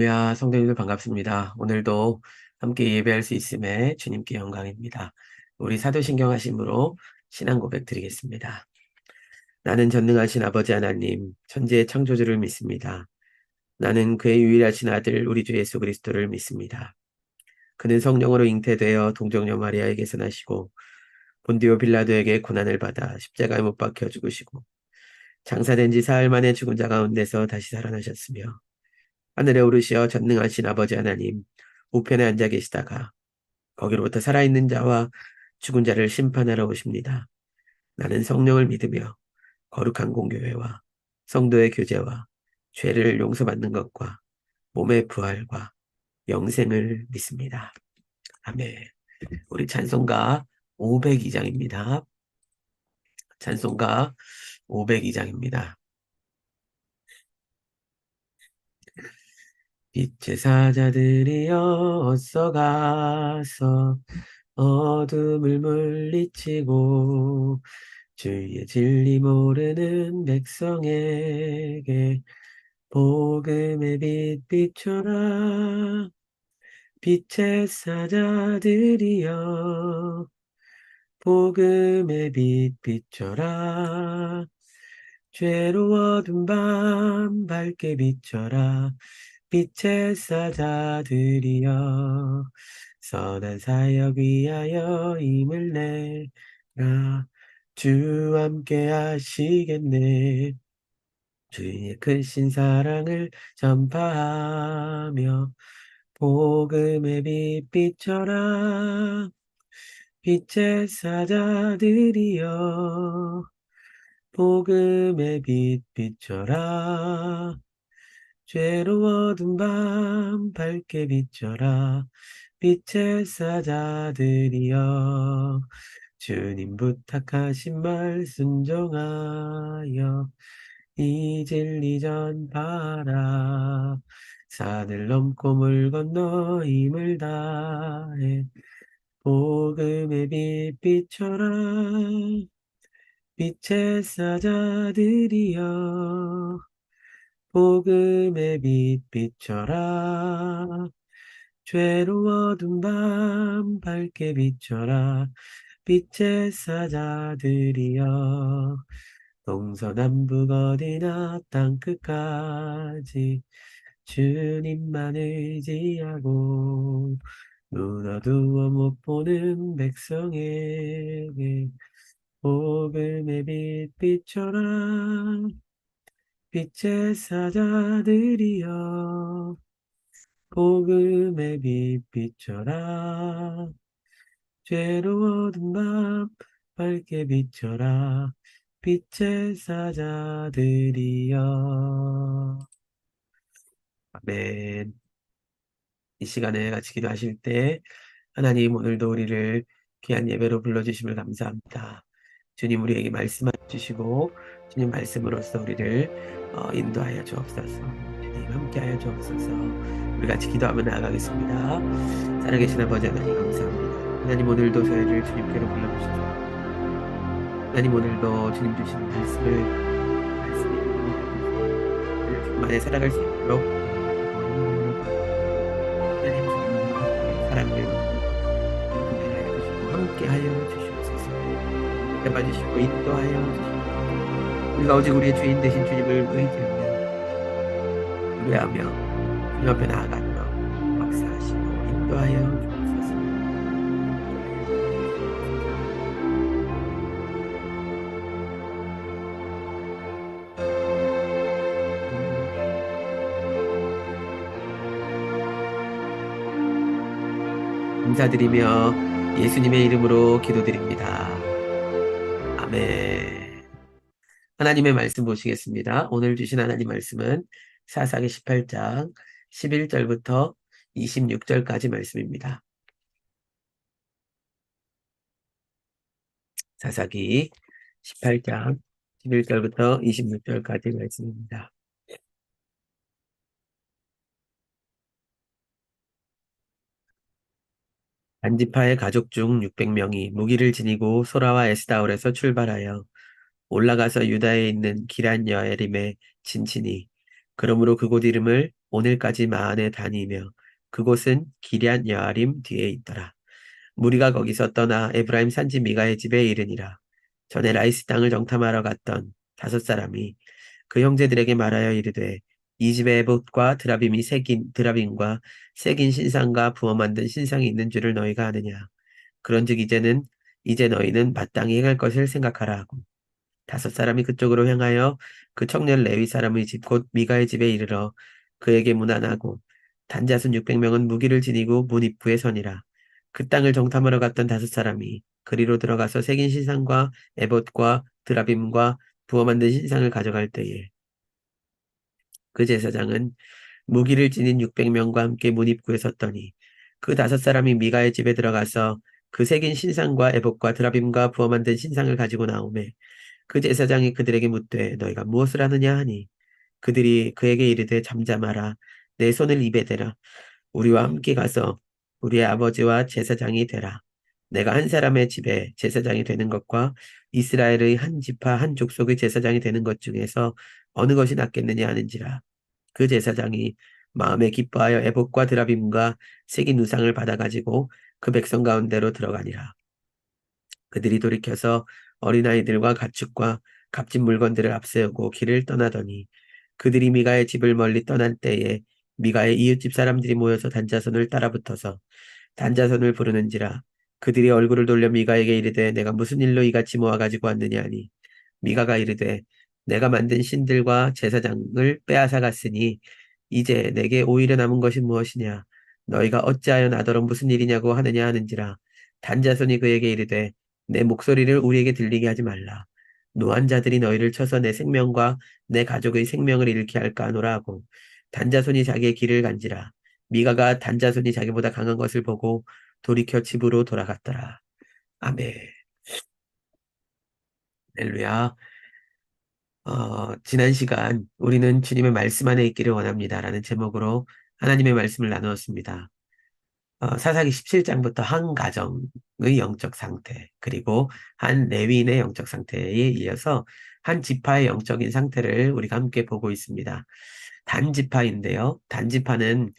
성도님들 반갑습니다. 오늘도 함께 예배할 수 있음에 주님께 영광입니다. 우리 사도신경 하심으로 신앙 고백 드리겠습니다. 나는 전능하신 아버지 하나님, 천지의 창조주를 믿습니다. 나는 그의 유일하신 아들 우리 주 예수 그리스도를 믿습니다. 그는 성령으로 잉태되어 동정녀 마리아에게서 나시고 본디오 빌라도에게 고난을 받아 십자가에 못 박혀 죽으시고 장사된 지 사흘 만에 죽은 자 가운데서 다시 살아나셨으며 하늘에 오르시어 전능하신 아버지 하나님 우편에 앉아 계시다가 거기로부터 살아있는 자와 죽은 자를 심판하러 오십니다. 나는 성령을 믿으며 거룩한 공교회와 성도의 교제와 죄를 용서받는 것과 몸의 부활과 영생을 믿습니다. 아멘. 우리 찬송가 502장입니다. 찬송가 502장입니다. 빛의 사자들이여 어서 가서 어둠을 물리치고 주의 진리 모르는 백성에게 복음의 빛 비춰라. 빛의 사자들이여 복음의 빛 비춰라. 죄로워둔 밤 밝게 비춰라. 빛의 사자들이여 선한 사역 위하여 힘을 내라. 주 함께 하시겠네. 주의 크신 사랑을 전파하며 복음의 빛 비춰라. 빛의 사자들이여 복음의 빛 비춰라. 죄로워둔 밤 밝게 비춰라. 빛의 사자들이여 주님 부탁하신 말 순종하여 이 진리 전파라. 산을 넘고 물 건너 힘을 다해 복음의 빛 비춰라. 빛의 사자들이여 복음의 빛 비춰라. 죄로워둔 밤 밝게 비춰라. 빛의 사자들이여 동서남북 어디나 땅끝까지 주님만 의지하고 눈 어두워 못 보는 백성에게 복음의 빛 비춰라. 빛의 사자들이여 복음의 빛 비춰라. 죄로워둔 밤 밝게 비춰라. 빛의 사자들이여. 아멘. 이 시간에 같이 기도하실 때 하나님 오늘도 우리를 귀한 예배로 불러주심을 감사합니다. 주님 우리에게 말씀해 주시고 주님 말씀으로써 우리를 인도하여 주옵소서. 주님 함께하여 주옵소서. 우리 같이 기도하며 나아가겠습니다. 살아계신 아버지 하나님 감사합니다. 하나님 오늘도 저희를 주님께로 불러주시옵소서. 하나님 오늘도 주님 주신 말씀이 주님만에 살아갈 수 있도록 하나님 주님의 사랑을 함께하여 주시옵소서. 해봐주시고 인도하여 주시옵소서. 우리가 오직 우리의 주인 되신 주님을 의지하며 노래하며 주님 앞에 나아가며 역사하시고 인도하여 주옵소서. 감사드리며 예수님의 이름으로 기도드립니다. 아멘. 하나님의 말씀 보시겠습니다. 오늘 주신 하나님 말씀은 사사기 18장 11절부터 26절까지 말씀입니다. 사사기 18장 11절부터 26절까지 말씀입니다. 반지파의 가족 중 600명이 무기를 지니고 소라와 에스다올에서 출발하여 올라가서 유다에 있는 기란 여에림에 진치니 그러므로 그곳 이름을 오늘까지 마안에 다니며 그곳은 기럇 여아림 뒤에 있더라. 무리가 거기서 떠나 에브라임 산지 미가의 집에 이르니라. 전에 라이스 땅을 정탐하러 갔던 다섯 사람이 그 형제들에게 말하여 이르되 이 집에 에봇과 드라빔과 새긴 신상과 부어 만든 신상이 있는 줄을 너희가 아느냐. 그런즉 이제 너희는 마땅히 행할 것을 생각하라 하고 다섯 사람이 그쪽으로 향하여 그 청년 레위 사람의 집 곧 미가의 집에 이르러 그에게 문안하고 단자손 600명은 무기를 지니고 문 입구에 서니라. 그 땅을 정탐하러 갔던 다섯 사람이 그리로 들어가서 새긴 신상과 에봇과 드라빔과 부어 만든 신상을 가져갈 때에 그 제사장은 무기를 지닌 600명과 함께 문 입구에 섰더니 그 다섯 사람이 미가의 집에 들어가서 그 새긴 신상과 에봇과 드라빔과 부어 만든 신상을 가지고 나오매 그 제사장이 그들에게 묻되 너희가 무엇을 하느냐 하니 그들이 그에게 이르되 잠잠하라 내 손을 입에 대라 우리와 함께 가서 우리의 아버지와 제사장이 되라 내가 한 사람의 집에 제사장이 되는 것과 이스라엘의 한 지파 한 족속의 제사장이 되는 것 중에서 어느 것이 낫겠느냐 하는지라 그 제사장이 마음에 기뻐하여 에봇과 드라빔과 새긴 우상을 받아가지고 그 백성 가운데로 들어가니라 그들이 돌이켜서 어린아이들과 가축과 값진 물건들을 앞세우고 길을 떠나더니 그들이 미가의 집을 멀리 떠난 때에 미가의 이웃집 사람들이 모여서 단자손을 따라붙어서 단자손을 부르는지라 그들이 얼굴을 돌려 미가에게 이르되 내가 무슨 일로 이같이 모아가지고 왔느냐 하니 미가가 이르되 내가 만든 신들과 제사장을 빼앗아 갔으니 이제 내게 오히려 남은 것이 무엇이냐 너희가 어찌하여 나더러 무슨 일이냐고 하느냐 하는지라 단자손이 그에게 이르되 내 목소리를 우리에게 들리게 하지 말라. 노한 자들이 너희를 쳐서 내 생명과 내 가족의 생명을 잃게 할까 하노라 하고 단자손이 자기의 길을 간지라. 미가가 단자손이 자기보다 강한 것을 보고 돌이켜 집으로 돌아갔더라. 아멘. 할렐루야. 지난 시간 우리는 주님의 말씀 안에 있기를 원합니다라는 제목으로 하나님의 말씀을 나누었습니다. 사사기 17장부터 한 가정의 영적 상태, 그리고 한 레위인의 영적 상태에 이어서 한 지파의 영적인 상태를 우리가 함께 보고 있습니다. 단지파인데요. 단지파는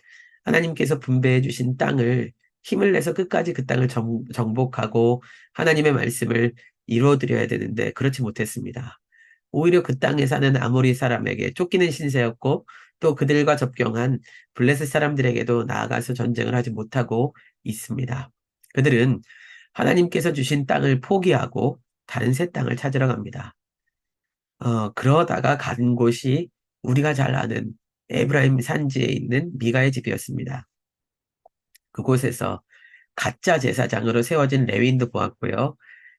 하나님께서 분배해 주신 땅을 힘을 내서 끝까지 그 땅을 정복하고 하나님의 말씀을 이루어드려야 되는데 그렇지 못했습니다. 오히려 그 땅에 사는 아모리 사람에게 쫓기는 신세였고 또 그들과 접경한 블레셋 사람들에게도 나아가서 전쟁을 하지 못하고 있습니다. 그들은 하나님께서 주신 땅을 포기하고 다른 새 땅을 찾으러 갑니다. 그러다가 간 곳이 우리가 잘 아는 에브라임 산지에 있는 미가의 집이었습니다. 그곳에서 가짜 제사장으로 세워진 레위인도 보았고요.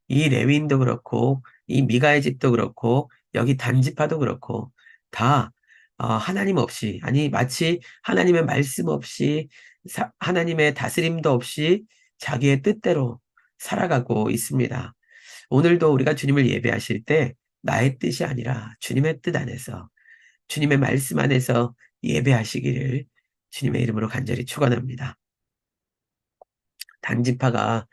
이 레위인도 그렇고 이 미가의 집도 그렇고 여기 단지파도 그렇고 다 하나님 없이 아니 마치 하나님의 말씀 없이 하나님의 다스림도 없이 자기의 뜻대로 살아가고 있습니다. 오늘도 우리가 주님을 예배하실 때 나의 뜻이 아니라 주님의 뜻 안에서 주님의 말씀 안에서 예배하시기를 주님의 이름으로 간절히 축원합니다. 단지파가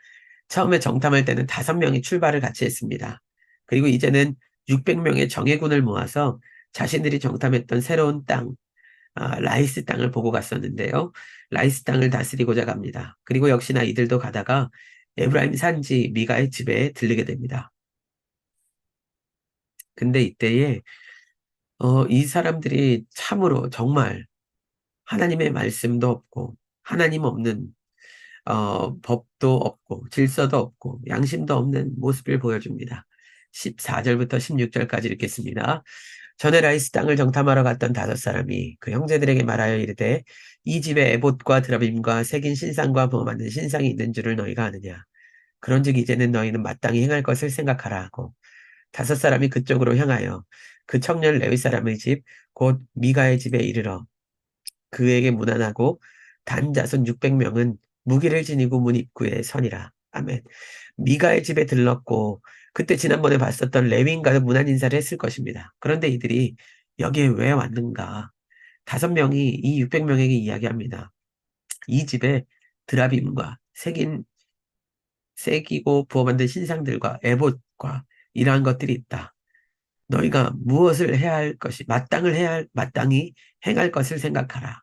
처음에 정탐할 때는 5명이 출발을 같이 했습니다. 그리고 이제는 600명의 정예군을 모아서 자신들이 정탐했던 새로운 땅, 라이스 땅을 보고 갔었는데요. 라이스 땅을 다스리고자 갑니다. 그리고 역시나 이들도 가다가 에브라임 산지 미가의 집에 들르게 됩니다. 근데 이때에 이 사람들이 참으로 정말 하나님의 말씀도 없고 하나님 없는 법도 없고 질서도 없고 양심도 없는 모습을 보여줍니다. 14절부터 16절까지 읽겠습니다. 전에 라이스 땅을 정탐하러 갔던 다섯 사람이 그 형제들에게 말하여 이르되 이 집에 에봇과 드라빔과 새긴 신상과 부어 만든 신상이 있는 줄을 너희가 아느냐. 그런즉 이제는 너희는 마땅히 행할 것을 생각하라 하고 다섯 사람이 그쪽으로 향하여 그 청년 레위 사람의 집 곧 미가의 집에 이르러 그에게 문안하고 단 자손 600명은 무기를 지니고 문 입구에 서니라. 아멘. 미가의 집에 들렀고 그때 지난번에 봤었던 레위인과도 문안 인사를 했을 것입니다. 그런데 이들이 여기에 왜 왔는가? 5명이 이 600명에게 이야기합니다. 이 집에 드라빔과 새기고 부어 만든 신상들과 에봇과 이러한 것들이 있다. 너희가 무엇을 해야 할 것이 마땅히 행할 것을 생각하라.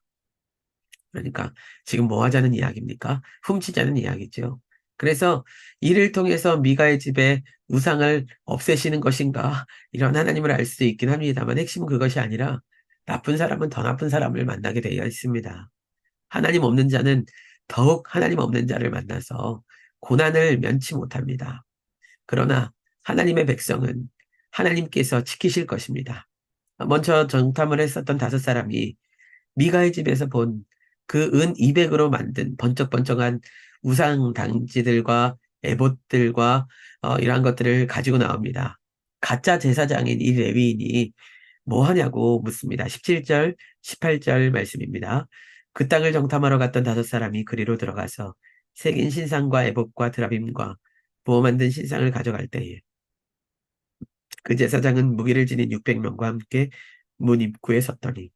그러니까 지금 뭐 하자는 이야기입니까? 훔치자는 이야기죠. 그래서 이를 통해서 미가의 집에 우상을 없애시는 것인가? 이런 하나님을 알 수도 있긴 합니다만 핵심은 그것이 아니라 나쁜 사람은 더 나쁜 사람을 만나게 되어 있습니다. 하나님 없는 자는 더욱 하나님 없는 자를 만나서 고난을 면치 못합니다. 그러나 하나님의 백성은 하나님께서 지키실 것입니다. 먼저 정탐을 했었던 다섯 사람이 미가의 집에서 본 그 은 200으로 만든 번쩍번쩍한 우상 당지들과 에봇들과 이러한 것들을 가지고 나옵니다. 가짜 제사장인 이 레위인이 뭐 하냐고 묻습니다. 17절, 18절 말씀입니다. 그 땅을 정탐하러 갔던 다섯 사람이 그리로 들어가서 새긴 신상과 에봇과 드라빔과 부어 만든 신상을 가져갈 때에 그 제사장은 무기를 지닌 600명과 함께 문 입구에 섰더니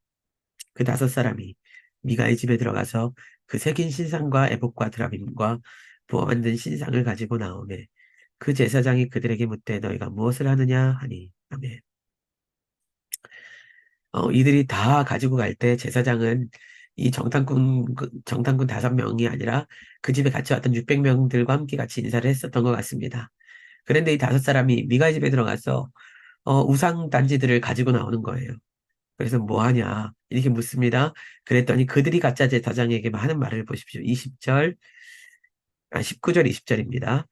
그 다섯 사람이 미가의 집에 들어가서 그 새긴 신상과 에봇과 드라빔과 부어 만든 신상을 가지고 나오매 그 제사장이 그들에게 묻되 너희가 무엇을 하느냐 하니 아멘. 이들이 다 가지고 갈 때 제사장은 이 정탐꾼 5명이 아니라 그 집에 같이 왔던 600명들과 함께 같이 인사를 했었던 것 같습니다. 그런데 이 다섯 사람이 미가의 집에 들어가서 우상 단지들을 가지고 나오는 거예요. 그래서 뭐 하냐 이렇게 묻습니다. 그랬더니 그들이 가짜 제사장에게 하는 말을 보십시오. 19절 20절입니다.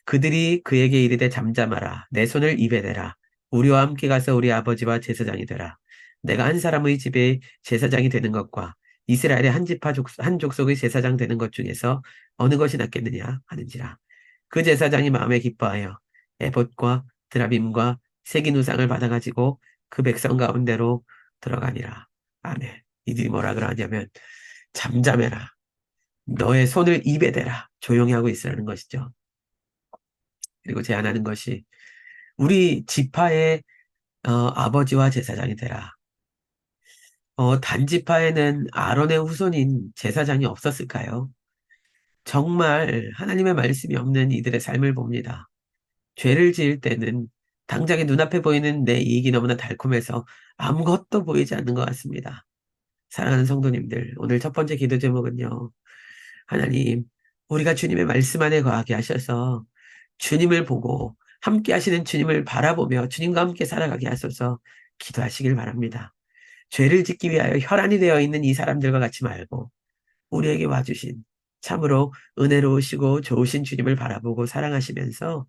그들이 그에게 이르되 잠잠하라. 내 손을 입에 대라. 우리와 함께 가서 우리 아버지와 제사장이 되라. 내가 한 사람의 집에 제사장이 되는 것과 이스라엘의 한 족속의 제사장 되는 것 중에서 어느 것이 낫겠느냐 하는지라. 그 제사장이 마음에 기뻐하여 에봇과 드라빔과 새긴 우상을 받아가지고 그 백성 가운데로 들어가니라. 아멘. 이들이 뭐라 그러냐면 잠잠해라. 너의 손을 입에 대라. 조용히 하고 있으라는 것이죠. 그리고 제안하는 것이 우리 지파의 아버지와 제사장이 되라. 단지파에는 아론의 후손인 제사장이 없었을까요? 정말 하나님의 말씀이 없는 이들의 삶을 봅니다. 죄를 지을 때는 당장에 눈앞에 보이는 내 이익이 너무나 달콤해서 아무것도 보이지 않는 것 같습니다. 사랑하는 성도님들, 오늘 첫 번째 기도 제목은요. 하나님, 우리가 주님의 말씀 안에 거하게 하셔서 주님을 보고 함께 하시는 주님을 바라보며 주님과 함께 살아가게 하소서 기도하시길 바랍니다. 죄를 짓기 위하여 혈안이 되어 있는 이 사람들과 같이 말고 우리에게 와주신 참으로 은혜로우시고 좋으신 주님을 바라보고 사랑하시면서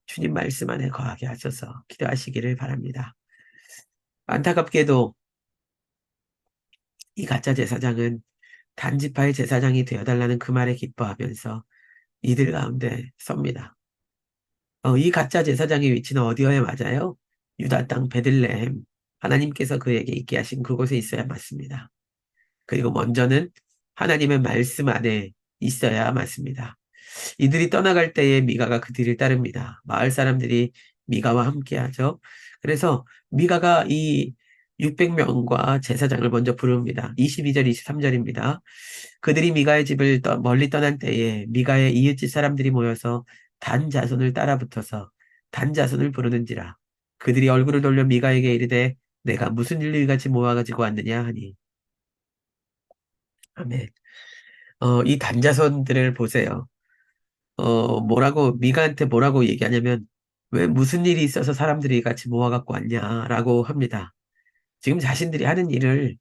주님 말씀 안에 거하게 하셔서 기도하시기를 바랍니다. 안타깝게도 이 가짜 제사장은 단지파의 제사장이 되어달라는 그 말에 기뻐하면서 이들 가운데 섭니다. 이 가짜 제사장의 위치는 어디여야 맞아요? 유다 땅 베들레헴. 하나님께서 그에게 있게 하신 그곳에 있어야 맞습니다. 그리고 먼저는 하나님의 말씀 안에 있어야 맞습니다. 이들이 떠나갈 때에 미가가 그 뒤를 따릅니다. 마을 사람들이 미가와 함께하죠. 그래서 미가가 이 600명과 제사장을 먼저 부릅니다. 22절, 23절입니다. 그들이 미가의 집을 멀리 떠난 때에 미가의 이웃집 사람들이 모여서 단 자손을 따라붙어서 단 자손을 부르는지라. 그들이 얼굴을 돌려 미가에게 이르되 내가 무슨 일을 이같이 모아가지고 왔느냐 하니. 아멘. 이 단자손들을 보세요. 미가한테 뭐라고 얘기하냐면, 왜 무슨 일이 있어서 사람들이 같이 모아갖고 왔냐라고 합니다. 지금 자신들이 하는 일을,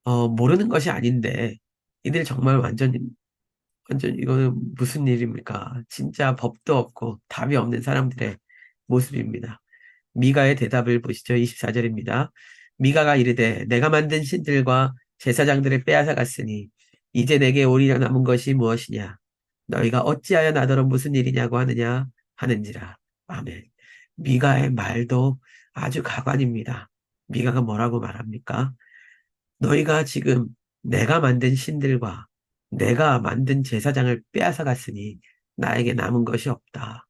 모르는 것이 아닌데, 이들 정말 완전 이거는 무슨 일입니까? 진짜 법도 없고 답이 없는 사람들의 모습입니다. 미가의 대답을 보시죠. 24절입니다. 미가가 이르되 내가 만든 신들과 제사장들을 빼앗아 갔으니 이제 내게 오리려 남은 것이 무엇이냐? 너희가 어찌하여 나더러 무슨 일이냐고 하느냐 하는지라. 아멘. 미가의 말도 아주 가관입니다. 미가가 뭐라고 말합니까? 너희가 지금 내가 만든 신들과 내가 만든 제사장을 빼앗아 갔으니 나에게 남은 것이 없다.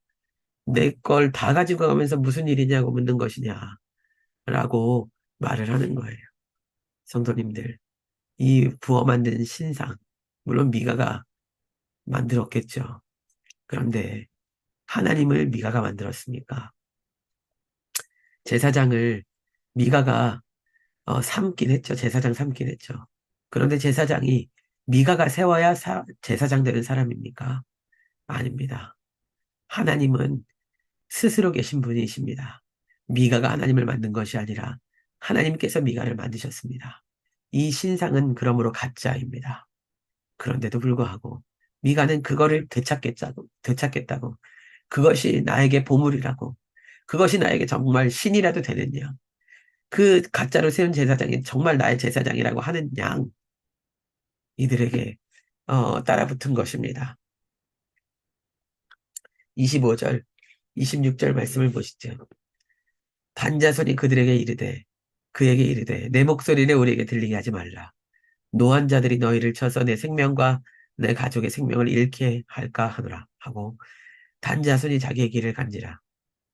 내 걸 다 가지고 가면서 무슨 일이냐고 묻는 것이냐 라고 말을 하는 거예요. 성도님들, 이 부어 만든 신상, 물론 미가가 만들었겠죠. 그런데 하나님을 미가가 만들었습니까? 제사장을 미가가 삼긴 했죠. 제사장 삼긴 했죠. 그런데 제사장이 미가가 세워야 제사장 되는 사람입니까? 아닙니다. 하나님은 스스로 계신 분이십니다. 미가가 하나님을 만든 것이 아니라 하나님께서 미가를 만드셨습니다. 이 신상은 그러므로 가짜입니다. 그런데도 불구하고 미가는 그거를 되찾겠다고 그것이 나에게 보물이라고 그것이 나에게 정말 신이라도 되느냐 그 가짜로 세운 제사장이 정말 나의 제사장이라고 하는 양 이들에게 따라붙은 것입니다. 25절, 26절 말씀을 보시죠. 단자손이 그에게 이르되 내 목소리를 우리에게 들리게 하지 말라. 노한 자들이 너희를 쳐서 내 생명과 내 가족의 생명을 잃게 할까 하노라 하고 단자손이 자기의 길을 간지라.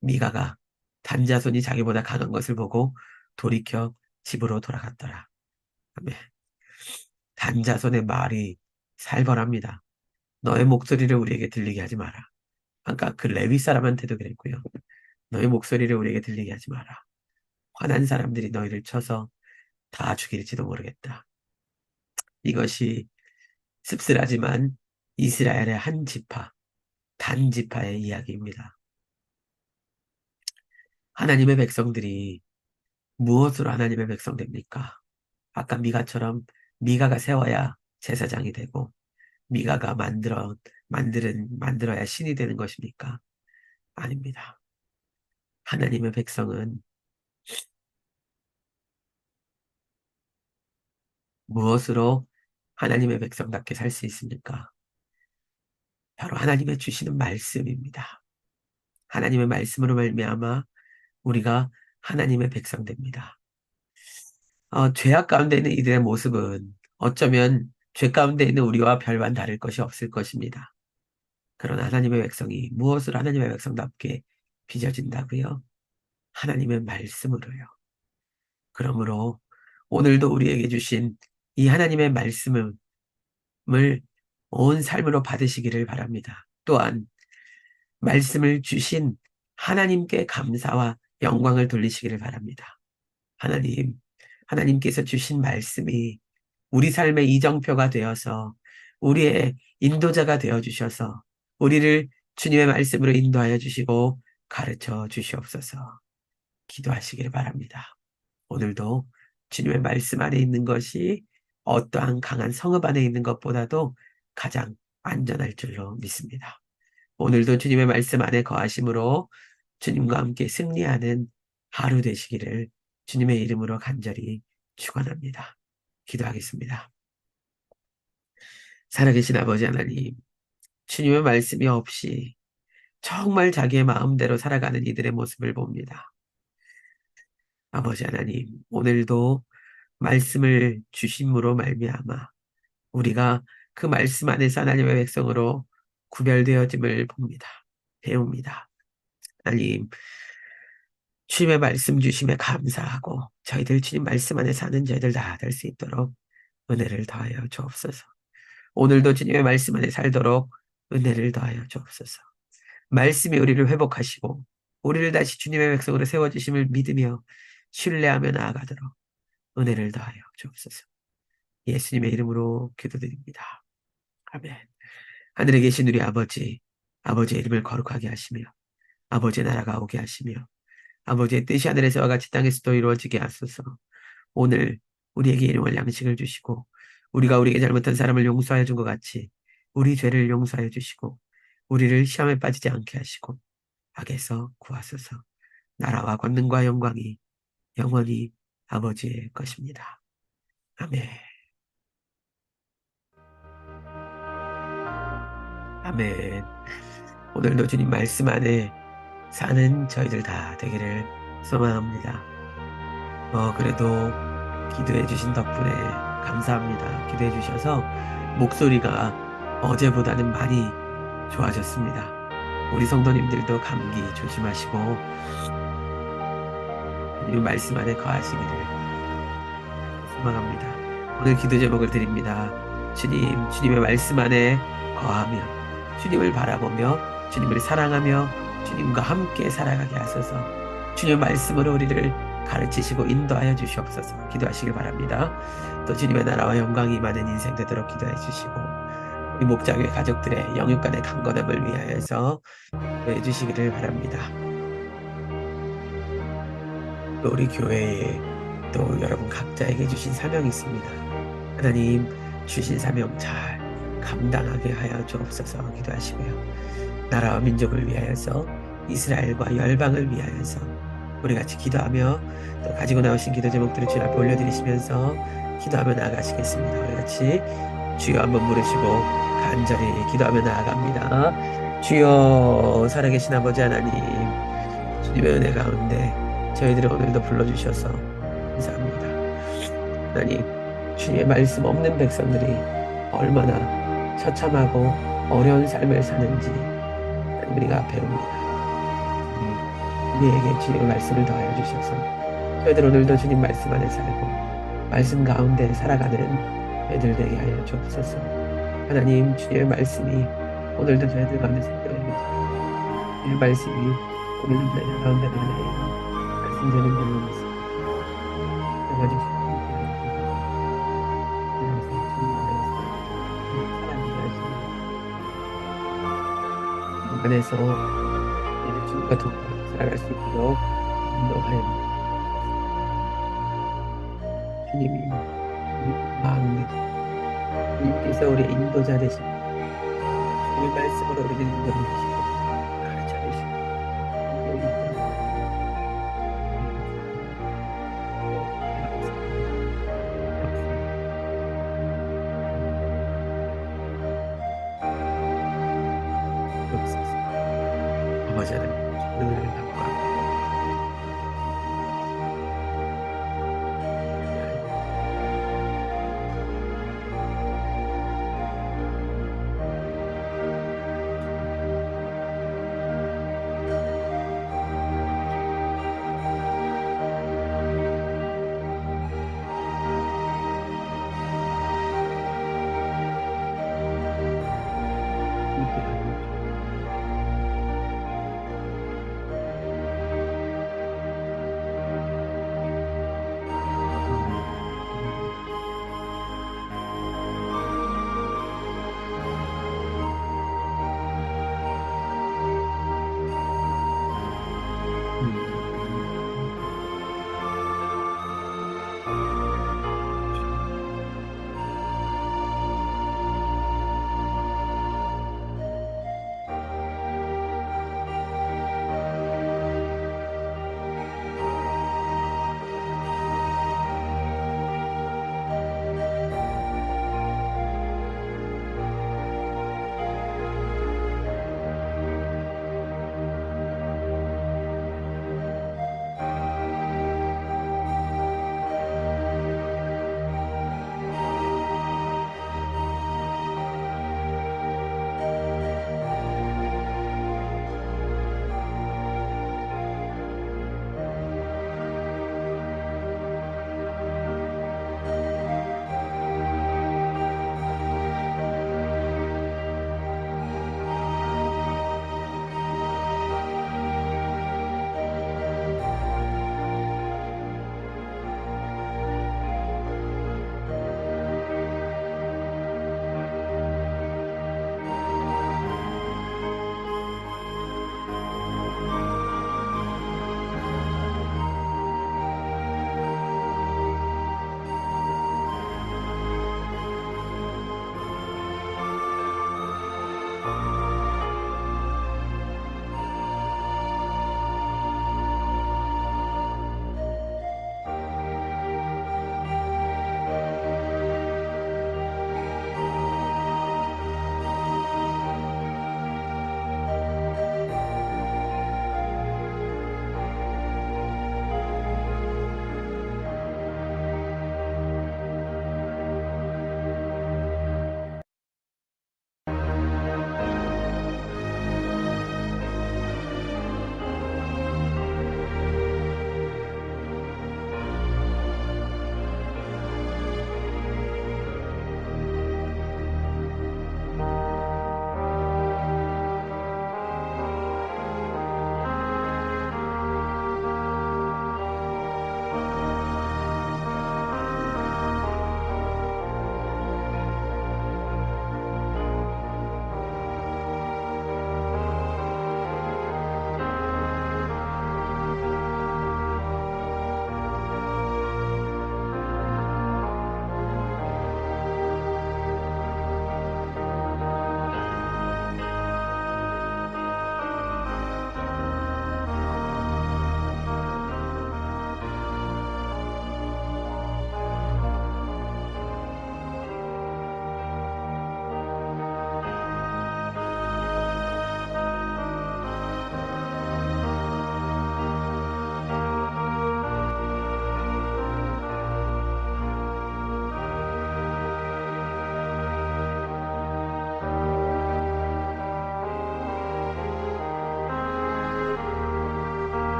미가가 단자손이 자기보다 강한 것을 보고 돌이켜 집으로 돌아갔더라. 아멘. 단자손의 말이 살벌합니다. 너의 목소리를 우리에게 들리게 하지 마라. 아까 그 레위 사람한테도 그랬고요. 너의 목소리를 우리에게 들리게 하지 마라. 화난 사람들이 너희를 쳐서 다 죽일지도 모르겠다. 이것이 씁쓸하지만 이스라엘의 한 지파, 단 지파의 이야기입니다. 하나님의 백성들이 무엇으로 하나님의 백성 됩니까? 아까 미가가 세워야 제사장이 되고 미가가 만들어야 신이 되는 것입니까? 아닙니다. 하나님의 백성은 무엇으로 하나님의 백성답게 살 수 있습니까? 바로 하나님의 주시는 말씀입니다. 하나님의 말씀으로 말미암아 우리가 하나님의 백성 됩니다. 죄악 가운데 있는 이들의 모습은 어쩌면 죄 가운데 있는 우리와 별반 다를 것이 없을 것입니다. 그러나 하나님의 백성이 무엇으로 하나님의 백성답게 빚어진다고요? 하나님의 말씀으로요. 그러므로 오늘도 우리에게 주신 이 하나님의 말씀을 온 삶으로 받으시기를 바랍니다. 또한 말씀을 주신 하나님께 감사와 영광을 돌리시기를 바랍니다. 하나님께서 주신 말씀이 우리 삶의 이정표가 되어서 우리의 인도자가 되어 주셔서 우리를 주님의 말씀으로 인도하여 주시고 가르쳐 주시옵소서. 기도하시기를 바랍니다. 오늘도 주님의 말씀 안에 있는 것이 어떠한 강한 성읍 안에 있는 것보다도 가장 안전할 줄로 믿습니다. 오늘도 주님의 말씀 안에 거하심으로 주님과 함께 승리하는 하루 되시기를 주님의 이름으로 간절히 축원합니다. 기도하겠습니다. 살아계신 아버지 하나님, 주님의 말씀이 없이 정말 자기의 마음대로 살아가는 이들의 모습을 봅니다. 아버지 하나님, 오늘도 말씀을 주심으로 말미암아 우리가 그 말씀 안에서 하나님의 백성으로 구별되어짐을 봅니다. 배웁니다. 하나님, 주님의 말씀 주심에 감사하고 저희들 주님 말씀 안에 사는 저희들 다 될 수 있도록 은혜를 더하여 주옵소서. 오늘도 주님의 말씀 안에 살도록 은혜를 더하여 주옵소서. 말씀이 우리를 회복하시고 우리를 다시 주님의 백성으로 세워주심을 믿으며 신뢰하며 나아가도록 은혜를 더하여 주옵소서. 예수님의 이름으로 기도드립니다. 아멘. 하늘에 계신 우리 아버지, 아버지의 이름을 거룩하게 하시며 아버지의 나라가 오게 하시며 아버지의 뜻이 하늘에서와 같이 땅에서도 이루어지게 하소서. 오늘 우리에게 일용할 양식을 주시고 우리가 우리에게 잘못한 사람을 용서하여 준 것 같이 우리 죄를 용서하여 주시고 우리를 시험에 빠지지 않게 하시고 악에서 구하소서. 나라와 권능과 영광이 영원히 아버지의 것입니다. 아멘. 아멘. 오늘도 주님 말씀 안에 사는 저희들 다 되기를 소망합니다. 그래도 기도해 주신 덕분에 감사합니다. 기도해 주셔서 목소리가 어제보다는 많이 좋아졌습니다. 우리 성도님들도 감기 조심하시고 이 말씀 안에 거하시기를 소망합니다. 오늘 기도 제목을 드립니다. 주님의 말씀 안에 거하며 주님을 바라보며 주님을 사랑하며 주님과 함께 살아가게 하소서. 주님의 말씀으로 우리를 가르치시고 인도하여 주시옵소서. 기도하시길 바랍니다. 또 주님의 나라와 영광이 많은 인생 되도록 기도해 주시고 우리 목장교회 가족들의 영육간의 강건함을 위하여서 기도해 주시기를 바랍니다. 또 우리 교회에 또 여러분 각자에게 주신 사명이 있습니다. 하나님 주신 사명 잘 감당하게 하여 주옵소서 기도하시고요. 나라와 민족을 위하여서 이스라엘과 열방을 위하여서 우리 같이 기도하며 또 가지고 나오신 기도 제목들을 주님 앞에 올려드리시면서 기도하며 나아가시겠습니다. 우리 같이 주여 한번 부르시고 간절히 기도하며 나아갑니다. 주여 살아계신 아버지 하나님 주님의 은혜 가운데 저희들을 오늘도 불러주셔서 감사합니다. 하나님 주님의 말씀 없는 백성들이 얼마나 처참하고 어려운 삶을 사는지 우리가 배웁니다. 우리에게 주님의 말씀을 더하여 주셔서 저희들 오늘도 주님 말씀 안에 살고 말씀 가운데 살아가는 저희들 되게 하여 주옵소서. 하나님 주님의 말씀이 오늘도 저희들 가운데 생겨나게 주님의 말씀이 오늘도 저희들 가운데 말씀되는 줄로 믿습니다. 안에서 이제 주님과 동행하며 살아갈 수 있도록 인도하여 주님이 우리 마음에 주님께서 우리의 인도자 되시고 주님의 말씀으로 우리를 인도하시고 가르쳐 주시고 아버지 하나님 주님을 갖고